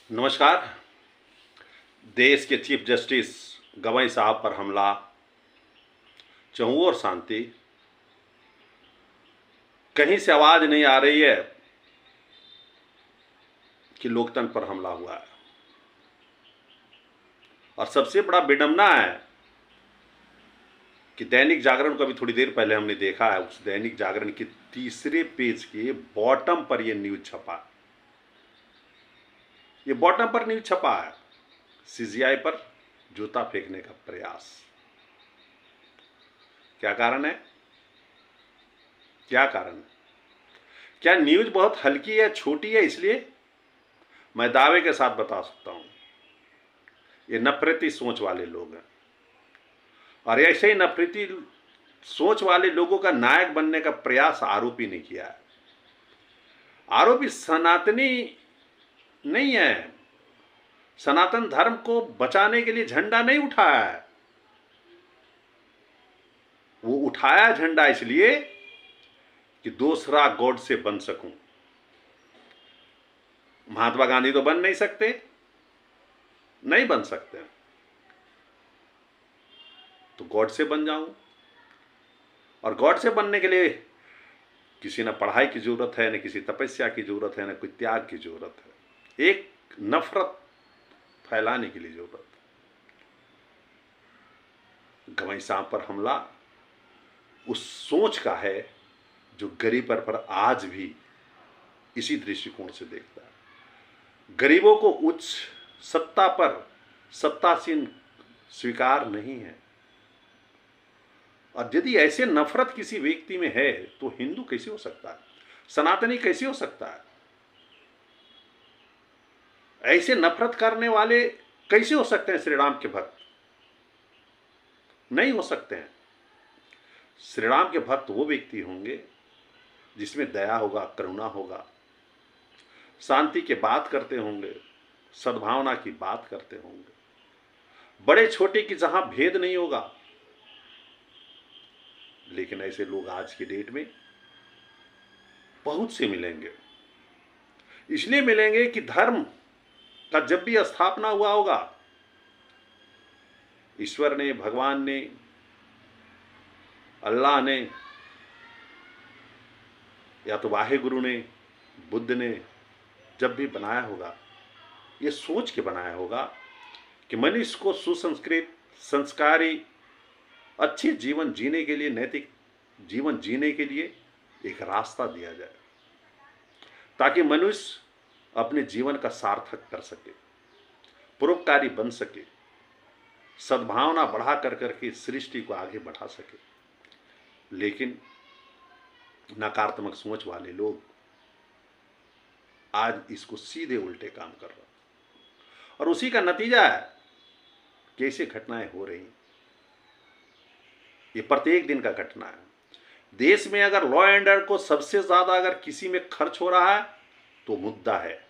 नमस्कार। देश के चीफ जस्टिस गवई साहब पर हमला, चहुं ओर शांति, कहीं से आवाज नहीं आ रही है कि लोकतंत्र पर हमला हुआ है। और सबसे बड़ा विडंबना है कि दैनिक जागरण को अभी थोड़ी देर पहले हमने देखा है, उस दैनिक जागरण के तीसरे पेज के बॉटम पर यह न्यूज छपा। ये बॉटम पर न्यूज छपा है, सीजीआई पर जूता फेंकने का प्रयास। क्या कारण है? क्या कारण है? क्या न्यूज बहुत हल्की है, छोटी है? इसलिए मैं दावे के साथ बता सकता हूं, ये नफरती सोच वाले लोग हैं। और ऐसे ही नफरती सोच वाले लोगों का नायक बनने का प्रयास आरोपी ने किया है। आरोपी सनातनी नहीं है, सनातन धर्म को बचाने के लिए झंडा नहीं उठाया है। वो उठाया झंडा इसलिए कि दूसरा गॉड से बन सकूं। महात्मा गांधी तो बन नहीं सकते, नहीं बन सकते, तो गॉड से बन जाऊं। और गॉड से बनने के लिए किसी न पढ़ाई की जरूरत है, न किसी तपस्या की जरूरत है, न कोई त्याग की जरूरत है। एक नफरत फैलाने के लिए जरूरत है। गवई साहब पर हमला उस सोच का है जो गरीब पर आज भी इसी दृष्टिकोण से देखता है। गरीबों को उच्च सत्ता पर सत्तासीन स्वीकार नहीं है। और यदि ऐसे नफरत किसी व्यक्ति में है तो हिंदू कैसे हो सकता है, सनातनी कैसे हो सकता है? ऐसे नफरत करने वाले कैसे हो सकते हैं? श्री राम के भक्त नहीं हो सकते हैं। श्री राम के भक्त वो व्यक्ति होंगे जिसमें दया होगा, करुणा होगा, शांति की बात करते होंगे, सद्भावना की बात करते होंगे, बड़े छोटे की जहां भेद नहीं होगा। लेकिन ऐसे लोग आज की डेट में बहुत से मिलेंगे। इसलिए मिलेंगे कि धर्म का जब भी स्थापना हुआ होगा, ईश्वर ने, भगवान ने, अल्लाह ने, या तो वाहे गुरु ने, बुद्ध ने जब भी बनाया होगा, ये सोच के बनाया होगा कि मनुष्य को सुसंस्कृत, संस्कारी, अच्छे जीवन जीने के लिए, नैतिक जीवन जीने के लिए एक रास्ता दिया जाए, ताकि मनुष्य अपने जीवन का सार्थक कर सके, परोपकारी बन सके, सद्भावना बढ़ा कर करके सृष्टि को आगे बढ़ा सके। लेकिन नकारात्मक सोच वाले लोग आज इसको सीधे उल्टे काम कर रहे हैं। और उसी का नतीजा है कैसे घटनाएं हो रही। ये प्रत्येक दिन का घटना है। देश में अगर लॉ एंड ऑर्डर को सबसे ज्यादा अगर किसी में खर्च हो रहा है तो मुद्दा है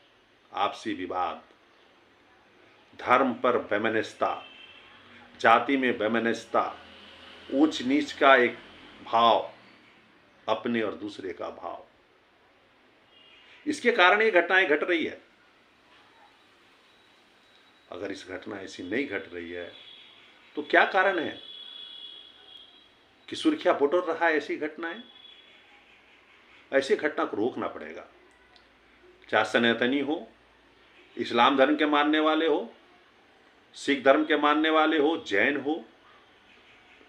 आपसी विवाद, धर्म पर वैमनस्यता, जाति में वैमनस्यता, ऊंच नीच का एक भाव, अपने और दूसरे का भाव। इसके कारण ये घटनाएं घट रही है। अगर इस घटना ऐसी नहीं घट रही है तो क्या कारण है कि सुर्खियां बटोर रहा है ऐसी घटनाएं? ऐसी घटना को रोकना पड़ेगा। चाहे सनातनी हो, इस्लाम धर्म के मानने वाले हो, सिख धर्म के मानने वाले हो, जैन हो,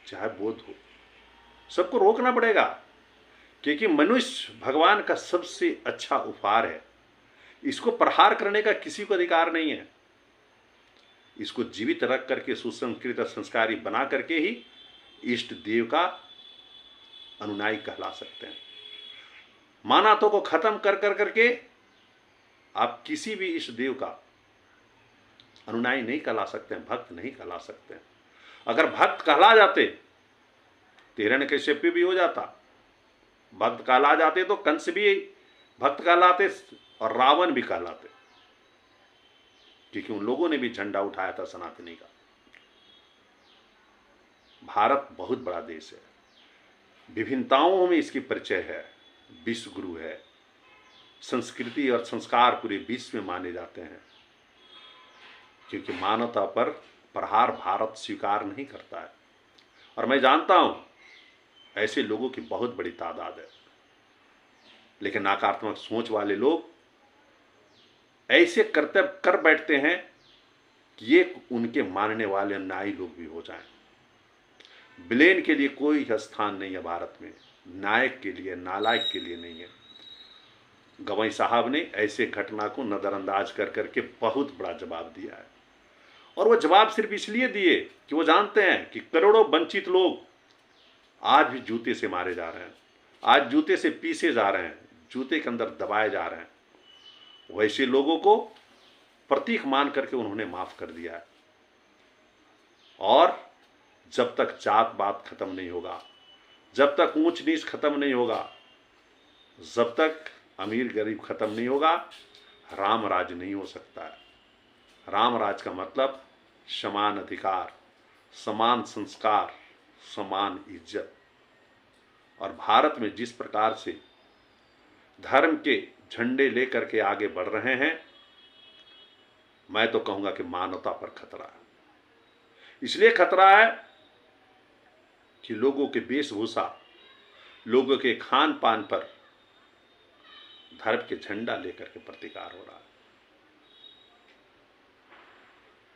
चाहे बौद्ध हो, सबको रोकना पड़ेगा। क्योंकि मनुष्य भगवान का सबसे अच्छा उपहार है। इसको प्रहार करने का किसी को अधिकार नहीं है। इसको जीवित रख करके, सुसंस्कृत और संस्कारी बना करके ही इष्ट देव का अनुयायी कहला सकते हैं। मानातों को खत्म कर कर करके आप किसी भी इष्ट देव का अनुयायी नहीं कहला सकते हैं, भक्त नहीं कहला सकते हैं। अगर भक्त कहला जाते तो हिरण्यकश्यप भी हो जाता। भक्त कहला जाते तो कंस भी भक्त कहलाते और रावण भी कहलाते, क्योंकि उन लोगों ने भी झंडा उठाया था सनातनी का। भारत बहुत बड़ा देश है, विभिन्नताओं में इसकी परिचय है, विश्व गुरु है, संस्कृति और संस्कार पूरे विश्व में माने जाते हैं। क्योंकि मानवता पर प्रहार भारत स्वीकार नहीं करता है। और मैं जानता हूं ऐसे लोगों की बहुत बड़ी तादाद है, लेकिन नकारात्मक सोच वाले लोग ऐसे कर्तव्य कर बैठते हैं कि ये उनके मानने वाले अन्यायी लोग भी हो जाएं। विलेन के लिए कोई स्थान नहीं है भारत में, नायक के लिए, नालायक के लिए नहीं है। गवई साहब ने ऐसे घटना को नज़रअंदाज कर करके बहुत बड़ा जवाब दिया है, और वो जवाब सिर्फ इसलिए दिए कि वो जानते हैं कि करोड़ों वंचित लोग आज भी जूते से मारे जा रहे हैं, आज जूते से पीसे जा रहे हैं, जूते के अंदर दबाए जा रहे हैं। वैसे लोगों को प्रतीक मान करके उन्होंने माफ कर दिया है। और जब तक जात पात खत्म नहीं होगा, जब तक ऊंच नीच खत्म नहीं होगा, जब तक अमीर गरीब खत्म नहीं होगा, राम राज नहीं हो सकता है। राम राज का मतलब समान अधिकार, समान संस्कार, समान इज्जत। और भारत में जिस प्रकार से धर्म के झंडे लेकर के आगे बढ़ रहे हैं, मैं तो कहूंगा कि मानवता पर खतरा है। इसलिए खतरा है कि लोगों के वेशभूषा, लोगों के खान पान पर धर्म के झंडा लेकर के प्रतिकार हो रहा है।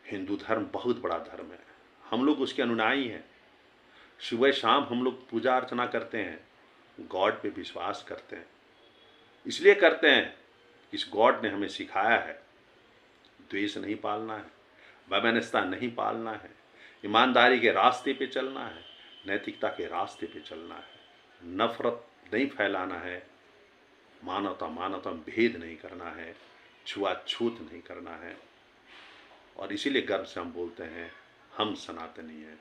हिंदू धर्म बहुत बड़ा धर्म है, हम लोग उसके अनुयायी हैं। सुबह शाम हम लोग पूजा अर्चना करते हैं, गॉड पे विश्वास करते हैं। इसलिए करते हैं इस गॉड ने हमें सिखाया है द्वेष नहीं पालना है, वैमनस्यता नहीं पालना है, ईमानदारी के रास्ते पे चलना है, नैतिकता के रास्ते पे चलना है, नफरत नहीं फैलाना है, मानवता मानवता में भेद नहीं करना है, छुआछूत नहीं करना है। और इसीलिए गर्व से हम बोलते हैं हम सनातनी हैं।